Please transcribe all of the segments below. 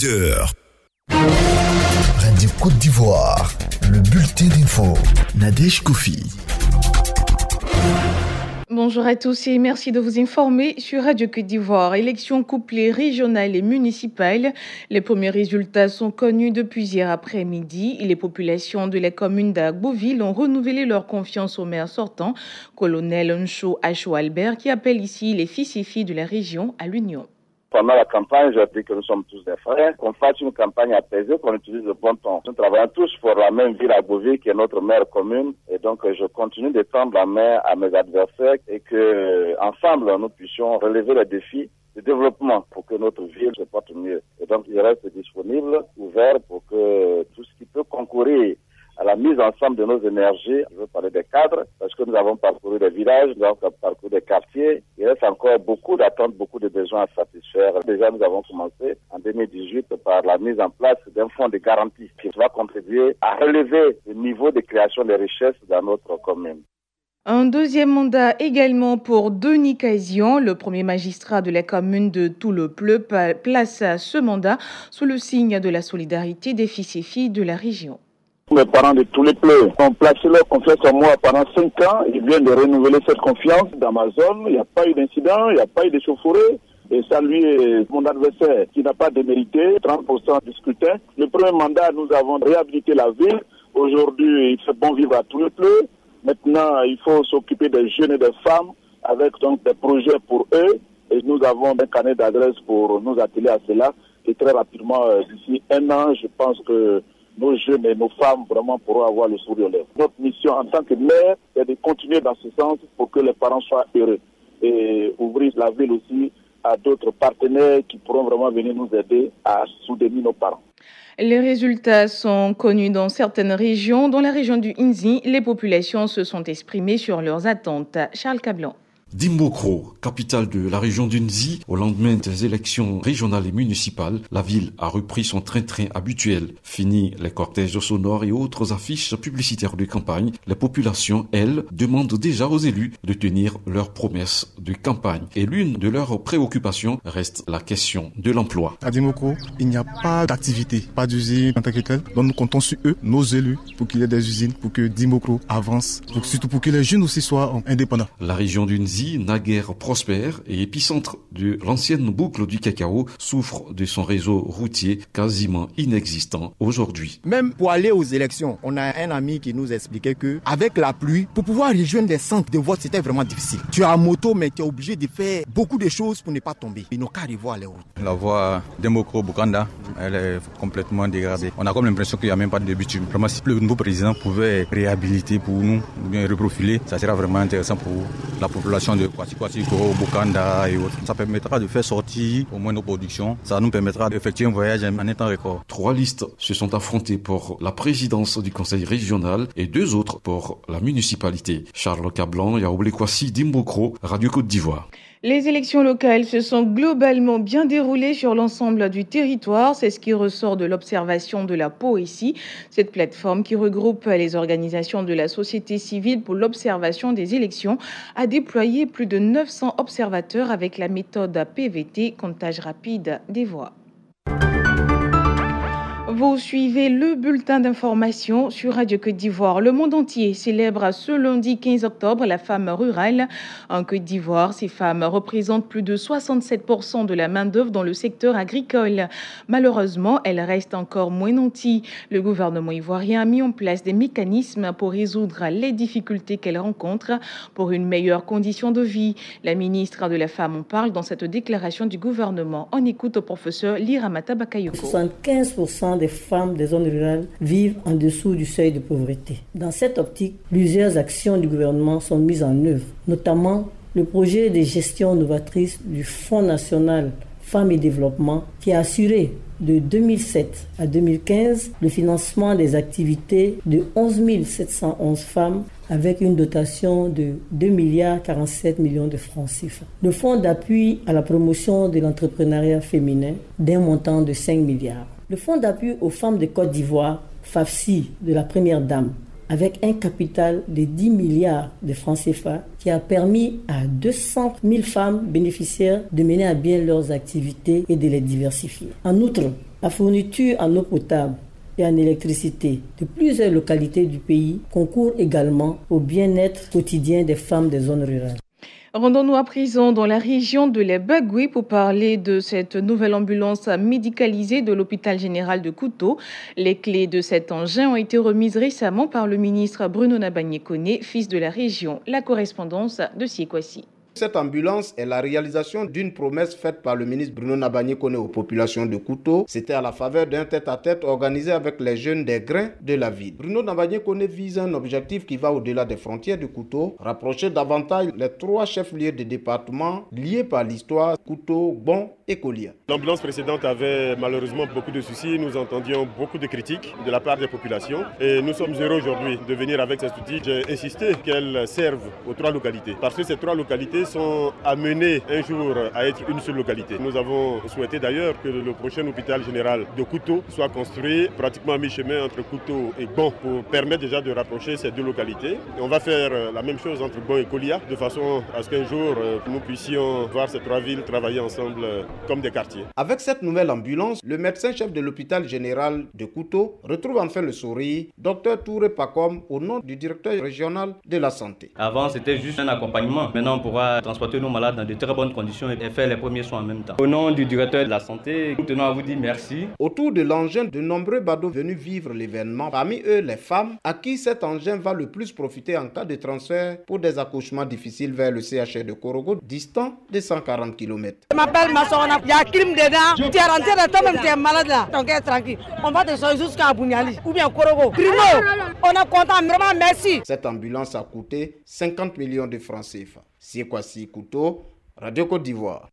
10h. Radio Côte d'Ivoire, le bulletin d'info. Nadège Kofi. Bonjour à tous et merci de vous informer sur Radio Côte d'Ivoire. Élections couplées régionales et municipales. Les premiers résultats sont connus depuis hier après-midi. Les populations de la commune d'Agboville ont renouvelé leur confiance au maire sortant, colonel Ncho Acho Albert, qui appelle ici les fils et filles de la région à l'union. Pendant la campagne, j'ai dit que nous sommes tous des frères, qu'on fasse une campagne apaisée, qu'on utilise le bon ton. Nous travaillons tous pour la même ville à Agboville, qui est notre mère commune, et donc je continue de tendre la main à mes adversaires et que ensemble nous puissions relever les défis de développement pour que notre ville se porte mieux. Et donc il reste disponible, ouvert pour que tout ce qui peut concourir à la mise ensemble de nos énergies. Je veux parler des cadres, parce que nous avons parcouru des villages, nous avons parcouru des quartiers. Il reste encore beaucoup d'attentes, beaucoup de besoins à satisfaire. Déjà, nous avons commencé en 2018 par la mise en place d'un fonds de garantie qui va contribuer à relever le niveau de création de richesses dans notre commune. Un deuxième mandat également pour Denis Caizian, le premier magistrat de la commune de Toulepleu, place ce mandat sous le signe de la solidarité des fils et filles de la région. Les parents de Toulepleu ont placé leur confiance en moi pendant 5 ans. Ils viennent de renouveler cette confiance dans ma zone. Il n'y a pas eu d'incident, il n'y a pas eu de chauffourée. Et ça, lui, est mon adversaire qui n'a pas démérité, 30% du scrutin. Le premier mandat, nous avons réhabilité la ville. Aujourd'hui, il fait bon vivre à Toulepleu. Maintenant, il faut s'occuper des jeunes et des femmes avec donc des projets pour eux. Et nous avons un carnet d'adresses pour nous atteler à cela. Et très rapidement, d'ici 1 an, je pense que nos jeunes et nos femmes vraiment pourront avoir le sourire aux lèvres. Notre mission en tant que maire est de continuer dans ce sens pour que les parents soient heureux et ouvrir la ville aussi à d'autres partenaires qui pourront vraiment venir nous aider à soutenir nos parents. Les résultats sont connus dans certaines régions. Dans la région du Inzi, les populations se sont exprimées sur leurs attentes. Charles Cablan. Dimbokro, capitale de la région d'Unzi, au lendemain des élections régionales et municipales, la ville a repris son train-train habituel. Fini les cortèges sonores et autres affiches publicitaires de campagne, les populations, elles, demandent déjà aux élus de tenir leurs promesses de campagne. Et l'une de leurs préoccupations reste la question de l'emploi. À Dimbokro, il n'y a pas d'activité, pas d'usine en tant que telle. Donc nous comptons sur eux, nos élus, pour qu'il y ait des usines, pour que Dimbokro avance, surtout pour que les jeunes aussi soient indépendants. La région d'Unzi, naguère prospère et épicentre de l'ancienne boucle du cacao, souffre de son réseau routier quasiment inexistant aujourd'hui. Même pour aller aux élections, on a un ami qui nous expliquait que avec la pluie, pour pouvoir rejoindre les centres de vote, c'était vraiment difficile. Tu es en moto, mais tu es obligé de faire beaucoup de choses pour ne pas tomber. Ils n'ont qu'à revoir les routes. La voie Dimbokro-Bukanda, elle est complètement dégradée. On a comme l'impression qu'il n'y a même pas de bitume. Vraiment, si le nouveau président pouvait réhabiliter pour nous, ou bien reprofiler, ça sera vraiment intéressant pour la population de Kwasi, Bukanda et autres. Ça permettra de faire sortir au moins nos productions. Ça nous permettra d'effectuer un voyage en un temps record. 3 listes se sont affrontées pour la présidence du conseil régional et 2 autres pour la municipalité. Charles Cablan, Yaoblé Kwasi, Dimbokro, Radio Côte d'Ivoire. Les élections locales se sont globalement bien déroulées sur l'ensemble du territoire. C'est ce qui ressort de l'observation de la POECI, cette plateforme qui regroupe les organisations de la société civile pour l'observation des élections, a déployé plus de 900 observateurs avec la méthode PVT, comptage rapide des voix. Vous suivez le bulletin d'information sur Radio Côte d'Ivoire. Le monde entier célèbre ce lundi 15 octobre la femme rurale. En Côte d'Ivoire, ces femmes représentent plus de 67% de la main-d'œuvre dans le secteur agricole. Malheureusement, elles restent encore moins nanties. Le gouvernement ivoirien a mis en place des mécanismes pour résoudre les difficultés qu'elles rencontrent pour une meilleure condition de vie. La ministre de la Femme en parle dans cette déclaration du gouvernement. On écoute au professeur Liramata Bakayoko. 75% des femmes des zones rurales vivent en dessous du seuil de pauvreté. Dans cette optique, plusieurs actions du gouvernement sont mises en œuvre, notamment le projet de gestion novatrice du Fonds national Femmes et Développement qui a assuré de 2007 à 2015 le financement des activités de 11 711 femmes avec une dotation de 2,47 milliards de francs CFA. Le fonds d'appui à la promotion de l'entrepreneuriat féminin d'un montant de 5 milliards. Le fonds d'appui aux femmes de Côte d'Ivoire, FAFSI, de la Première Dame, avec un capital de 10 milliards de francs CFA qui a permis à 200 000 femmes bénéficiaires de mener à bien leurs activités et de les diversifier. En outre, la fourniture en eau potable et en électricité de plusieurs localités du pays concourt également au bien-être quotidien des femmes des zones rurales. Rendons-nous à présent dans la région de l'Ebagui pour parler de cette nouvelle ambulance médicalisée de l'hôpital général de Kouto. Les clés de cet engin ont été remises récemment par le ministre Bruno Nabagné-Koné, fils de la région. La correspondance de Siekwasi. Cette ambulance est la réalisation d'une promesse faite par le ministre Bruno Nabagné-Koné aux populations de Kouto. C'était à la faveur d'un tête-à-tête organisé avec les jeunes des grains de la ville. Bruno Nabagné-Koné vise un objectif qui va au-delà des frontières de Kouto, rapprocher davantage les 3 chefs-lieux de département liés par l'histoire, Kouto, Bon et Kolia. L'ambulance précédente avait malheureusement beaucoup de soucis. Nous entendions beaucoup de critiques de la part des populations et nous sommes heureux aujourd'hui de venir avec cet outil. J'ai insisté qu'elle serve aux 3 localités parce que ces 3 localités sont amenées un jour à être une seule localité. Nous avons souhaité d'ailleurs que le prochain hôpital général de Kouto soit construit pratiquement à mi-chemin entre Kouto et Bon pour permettre déjà de rapprocher ces 2 localités. Et on va faire la même chose entre Bon et Kolia de façon à ce qu'un jour nous puissions voir ces 3 villes travailler ensemble comme des quartiers. Avec cette nouvelle ambulance, le médecin-chef de l'hôpital général de Kouto retrouve enfin le sourire, Dr Touré Pakom, au nom du directeur régional de la santé. Avant, c'était juste un accompagnement. Maintenant, on pourra transporter nos malades dans de très bonnes conditions et faire les premiers soins en même temps. Au nom du directeur de la santé, nous tenons à vous dire merci. Autour de l'engin, de nombreux badauds venus vivre l'événement, parmi eux les femmes, à qui cet engin va le plus profiter en cas de transfert pour des accouchements difficiles vers le CHR de Korogo, distant de 140 km. Je m'appelle Massona, il y a clim dedans, tu es rentré de toi-même, tu es malade là, donc est tranquille. On va te soigner jusqu'à Bouniali ou bien Korogo. Bruno, on est content, vraiment merci. Cette ambulance a coûté 50 millions de francs CFA. Siekwasi Kouto, Radio Côte d'Ivoire.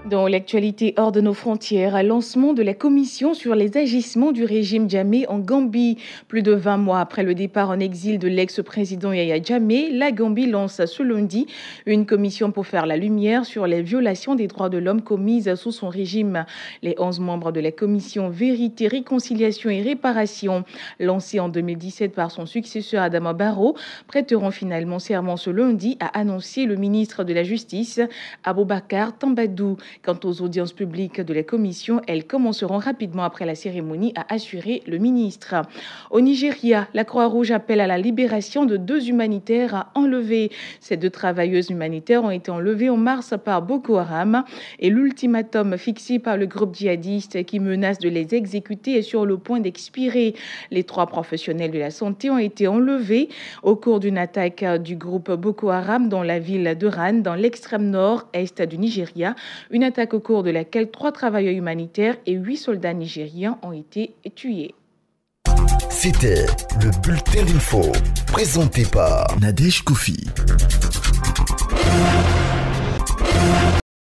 Dans l'actualité hors de nos frontières, lancement de la commission sur les agissements du régime Jammeh en Gambie. Plus de 20 mois après le départ en exil de l'ex-président Yahya Jammeh, la Gambie lance ce lundi une commission pour faire la lumière sur les violations des droits de l'homme commises sous son régime. Les 11 membres de la commission Vérité, Réconciliation et Réparation, lancée en 2017 par son successeur Adama Barrow, prêteront finalement serment ce lundi, a annoncé le ministre de la Justice, Aboubakar Tambadou. Quant aux audiences publiques de la commission, elles commenceront rapidement après la cérémonie, a assuré le ministre. Au Nigeria, la Croix-Rouge appelle à la libération de 2 humanitaires enlevés. Ces 2 travailleuses humanitaires ont été enlevées en mars par Boko Haram et l'ultimatum fixé par le groupe djihadiste qui menace de les exécuter est sur le point d'expirer. Les 3 professionnels de la santé ont été enlevés au cours d'une attaque du groupe Boko Haram dans la ville de Ran, dans l'extrême nord-est du Nigeria. Une attaque au cours de laquelle 3 travailleurs humanitaires et 8 soldats nigériens ont été tués. C'était le bulletin d'info, présenté par Nadège Kofi.